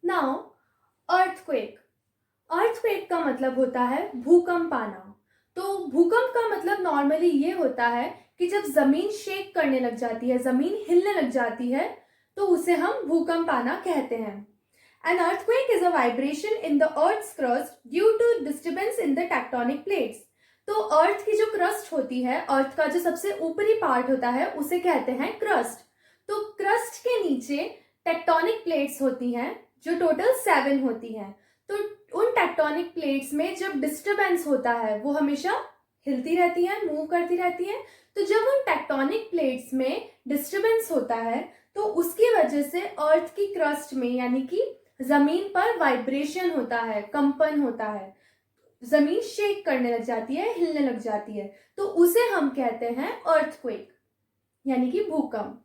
Now earthquake. Earthquake का मतलब होता है भूकंप आना। तो भूकंप का मतलब नॉर्मली ये होता है कि जब जमीन शेक करने लग जाती है, जमीन हिलने लग जाती है, तो उसे हम भूकंप आना कहते हैं। An earthquake is a vibration in the earth's crust due to disturbance in the tectonic plates. तो अर्थ की जो क्रस्ट होती है, अर्थ का जो सबसे ऊपरी पार्ट होता है, उसे कहते हैं क्रस्ट। तो क्रस्ट के नीचे टेक्टोनिक प्लेट्स होती हैं, जो टोटल 7 होती हैं। तो उन टेक्टोनिक प्लेट्स में जब डिस्टरबेंस होता है, वो हमेशा हिलती रहती है, मूव करती रहती है। तो जब उन टेक्टोनिक प्लेट्स में डिस्टरबेंस होता है, तो उसकी वजह से अर्थ की क्रस्ट में यानी कि जमीन पर वाइब्रेशन होता है, कंपन होता है, जमीन शेक करने लग जाती है, हिलने लग जाती है। तो उसे हम कहते हैं अर्थक्वेक यानी कि भूकंप।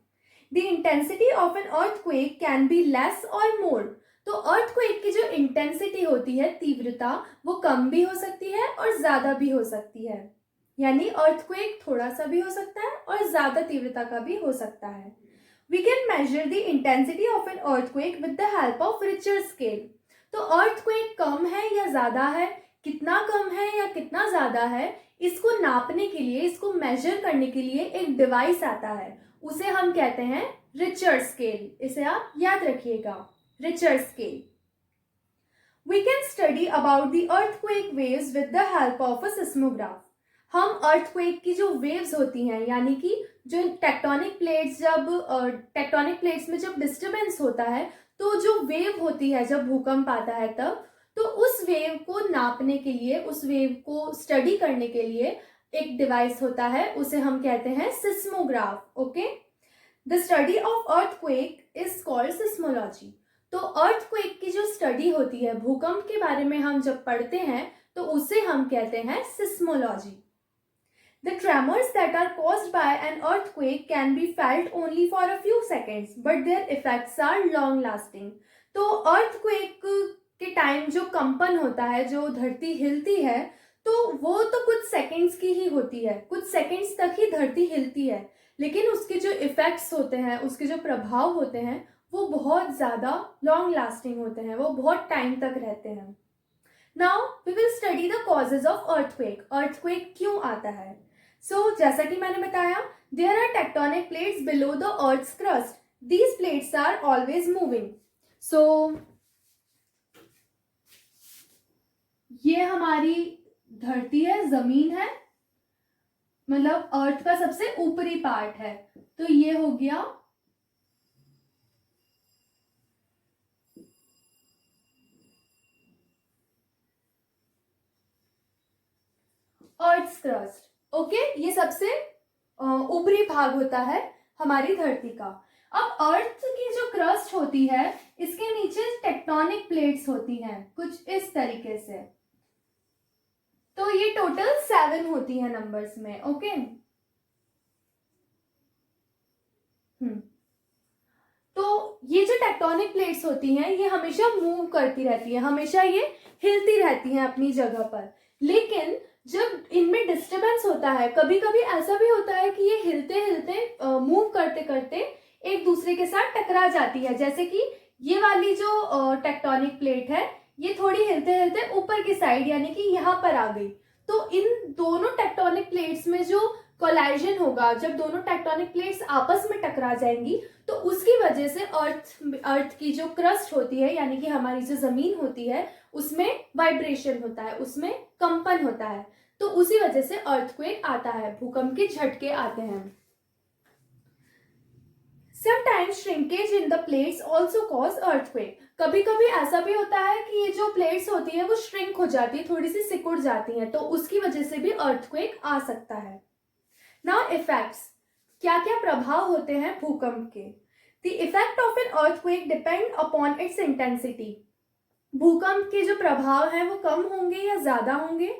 The intensity of an earthquake can be less और मोर। तो अर्थक्वेक की जो इंटेंसिटी होती है, तीव्रता, वो कम भी हो सकती है और ज्यादा भी हो सकती है। यानी अर्थक्वेक थोड़ा सा भी हो सकता है और ज्यादा तीव्रता का भी हो सकता है। We can measure the intensity of an earthquake with the help of Richter scale. तो earthquake कम है या ज़्यादा है, कितना कम है या कितना ज़्यादा है, इसको नापने के लिए, इसको मेजर करने के लिए एक डिवाइस आता है, उसे हम कहते हैं रिचर स्केल। इसे आप याद रखिएगा, Richter scale. We can study about the earthquake waves with the help of a seismograph. हम अर्थक्वेक की जो वेव्स होती हैं, यानी कि जो टेक्टोनिक प्लेट्स में जब डिस्टरबेंस होता है, तो जो वेव होती है जब भूकंप आता है तब, तो उस वेव को नापने के लिए, उस वेव को स्टडी करने के लिए एक डिवाइस होता है, उसे हम कहते हैं seismograph. Okay, the study of earthquake is called seismology. तो अर्थक्वेक की जो स्टडी होती है, भूकंप के बारे में हम जब पढ़ते हैं, तो उसे हम कहते हैं seismology. The tremors that are caused by an earthquake can be felt only for a few seconds, but their effects are long lasting. तो अर्थक्वेक के टाइम जो कंपन होता है, जो धरती हिलती है, तो वो तो कुछ सेकंड्स की ही होती है, कुछ सेकंड्स तक ही धरती हिलती है, लेकिन उसके जो इफेक्ट्स होते हैं, उसके जो प्रभाव होते हैं, वो बहुत ज़्यादा लॉन्ग लास्टिंग होते हैं, वो बहुत टाइम तक रहते हैं। Now we will study the causes of earthquake. Earthquake क्यों आता है? जैसा कि मैंने बताया, there are tectonic plates below the earth's crust. These plates are always moving. ये हमारी धरती है, जमीन है, मतलब अर्थ का सबसे ऊपरी पार्ट है। तो ये हो गया अर्थ्स क्रस्ट। ओके, ये सबसे ऊपरी भाग होता है हमारी धरती का। अब अर्थ की जो क्रस्ट होती है, इसके नीचे टेक्टोनिक प्लेट्स होती हैं कुछ इस तरीके से। तो ये टोटल 7 होती है नंबर्स में। ओके, तो ये जो टेक्टोनिक प्लेट्स होती हैं, ये हमेशा मूव करती रहती है, हमेशा ये हिलती रहती हैं अपनी जगह पर। लेकिन जब इनमें डिस्टरबेंस होता है, कभी कभी ऐसा भी होता है कि ये हिलते हिलते, मूव करते करते एक दूसरे के साथ टकरा जाती है। जैसे कि ये वाली जो टेक्टोनिक प्लेट है, ये थोड़ी हिलते हिलते ऊपर की साइड यानी कि यहाँ पर आ गई। तो इन दोनों टेक्टोनिक प्लेट्स में जो कोलाइजन होगा, जब दोनों टेक्टोनिक प्लेट्स आपस में टकरा जाएंगी, तो उसकी वजह से अर्थ की जो क्रस्ट होती है, यानी कि हमारी जो जमीन होती है, उसमें वाइब्रेशन होता है, उसमें कंपन होता है। तो उसी वजह से अर्थक्वेक आता है, भूकंप के झटके आते हैं। Sometimes shrinkage in the plates also cause earthquake. कभी कभी ऐसा भी होता है कि ये जो प्लेट्स होती है वो श्रिंक हो जाती है, थोड़ी सी सिकुड़ जाती हैं, तो उसकी वजह से भी अर्थक्वेक आ सकता है। नाउ इफेक्ट्स, क्या क्या प्रभाव होते हैं भूकंप के? The effect of an earthquake depend upon its intensity. भूकंप के जो प्रभाव हैं वो कम होंगे या ज्यादा होंगे,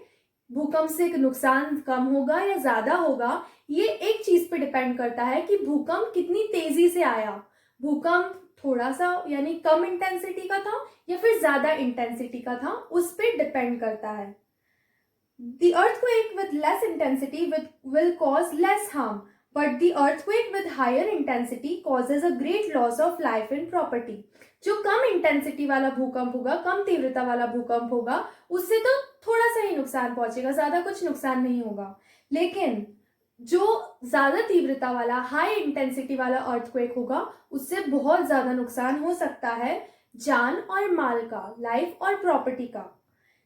भूकंप से नुकसान कम होगा या ज्यादा होगा, ये एक चीज पे डिपेंड करता है कि भूकंप कितनी तेजी से आया। भूकंप थोड़ा सा यानी कम इंटेंसिटी का था या फिर ज्यादा इंटेंसिटी का था, उस पर डिपेंड करता है। The earthquake with less intensity will cause less harm. But the earthquake with higher intensity causes a great loss of life and property. जो कम इंटेंसिटी वाला भूकंप होगा, कम तीव्रता वाला भूकंप होगा, उससे तो थोड़ा सा ही नुकसान पहुंचेगा, ज्यादा कुछ नुकसान नहीं होगा। लेकिन जो ज्यादा तीव्रता वाला हाई इंटेंसिटी वाला अर्थक्वेक होगा, उससे बहुत ज्यादा नुकसान हो सकता है, जान और माल का, लाइफ और प्रॉपर्टी का।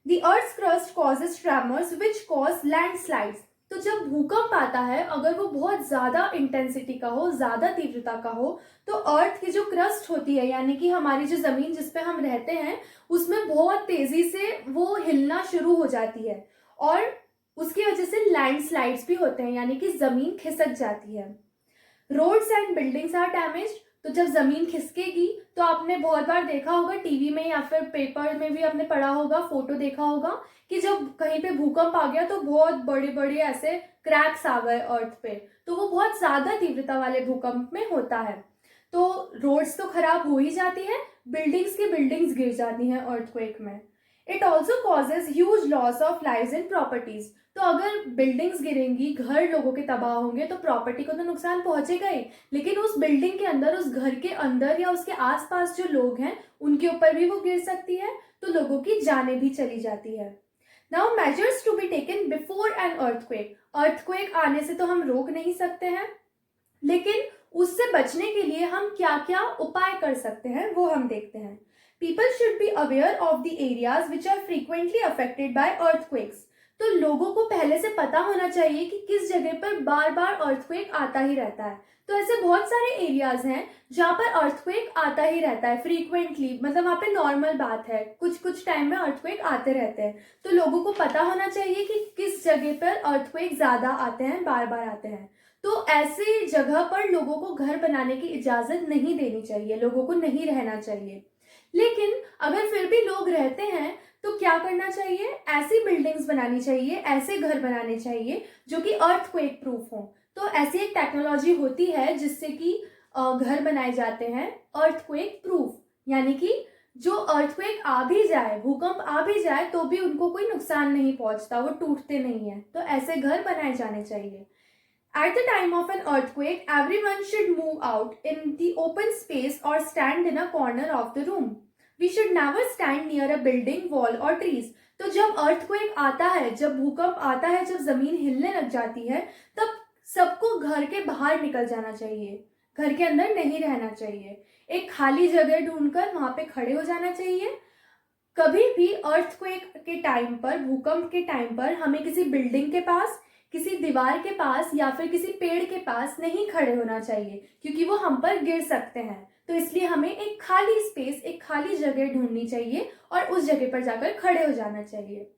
The Earth's crust causes tremors which cause landslides। तो जब भूकंप आता है, अगर वो बहुत ज्यादा इंटेंसिटी का हो, ज्यादा तीव्रता का हो, तो अर्थ की जो क्रस्ट होती है, यानी कि हमारी जो जमीन जिस पे हम रहते हैं, उसमें बहुत तेजी से वो हिलना शुरू हो जाती है और उसकी वजह से लैंडस्लाइड्स भी होते हैं, यानी कि जमीन खिसक जाती है। Roads and buildings are damaged. तो जब जमीन खिसकेगी तो आपने बहुत बार देखा होगा टीवी में या फिर पेपर में भी आपने पढ़ा होगा, फोटो देखा होगा कि जब कहीं पे भूकंप आ गया तो बहुत बड़े बड़े ऐसे क्रैक्स आ गए अर्थ पे। तो वो बहुत ज्यादा तीव्रता वाले भूकंप में होता है। तो रोड्स तो खराब हो ही जाती है, बिल्डिंग्स की बिल्डिंग्स गिर जाती हैं अर्थक्वेक में। It also causes huge loss of lives and properties. तो अगर बिल्डिंग्स गिरेंगी, घर लोगों के तबाह होंगे, तो प्रॉपर्टी को तो नुकसान पहुंचेगा ही, लेकिन उस बिल्डिंग के अंदर, उस घर के अंदर या उसके आसपास जो लोग हैं, उनके ऊपर भी वो गिर सकती है, तो लोगों की जानें भी चली जाती है। Now measures to be taken before an earthquake. Earthquake आने से तो हम रोक नहीं सकते हैं, लेकिन उससे बचने के लिए हम क्या क्या उपाय कर सकते हैं वो हम देखते हैं। People should be aware of the areas which are frequently affected by earthquakes. तो लोगों को पहले से पता होना चाहिए कि किस जगह पर बार बार अर्थक्वेक आता ही रहता है। तो ऐसे बहुत सारे एरियाज हैं जहाँ पर अर्थक्वेक आता ही रहता है फ्रीक्वेंटली, मतलब वहाँ पे नॉर्मल बात है, कुछ कुछ टाइम में अर्थक्वेक आते रहते हैं। तो लोगों को पता होना चाहिए कि किस जगह पर अर्थक्वेक ज्यादा आते हैं, बार बार आते हैं। तो ऐसी जगह पर लोगों को घर बनाने की इजाजत नहीं देनी चाहिए, लोगों को नहीं रहना चाहिए। लेकिन अगर फिर भी लोग रहते हैं तो क्या करना चाहिए? ऐसी बिल्डिंग्स बनानी चाहिए, ऐसे घर बनाने चाहिए जो कि अर्थक्वेक प्रूफ हो। तो ऐसी एक टेक्नोलॉजी होती है जिससे कि घर बनाए जाते हैं अर्थक्वेक प्रूफ, यानी कि जो अर्थक्वेक आ भी जाए, भूकंप आ भी जाए, तो भी उनको कोई नुकसान नहीं पहुंचता, वो टूटते नहीं है। तो ऐसे घर बनाए जाने चाहिए। At the time of an earthquake, everyone should move out in the open space or stand in a corner of the room. We should never stand near a building, wall or trees. तो जब earthquake आता है, जब भूकंप आता है, जब जमीन हिलने लग जाती है, तब सबको घर के बाहर निकल जाना चाहिए, घर के अंदर नहीं रहना चाहिए। एक खाली जगह ढूंढकर वहां पे खड़े हो जाना चाहिए। कभी भी अर्थक्वेक के टाइम पर, भूकंप के टाइम पर, हमें किसी बिल्डिंग के पास, किसी दीवार के पास या फिर किसी पेड़ के पास नहीं खड़े होना चाहिए, क्योंकि वो हम पर गिर सकते हैं। तो इसलिए हमें एक खाली स्पेस, एक खाली जगह ढूंढनी चाहिए और उस जगह पर जाकर खड़े हो जाना चाहिए।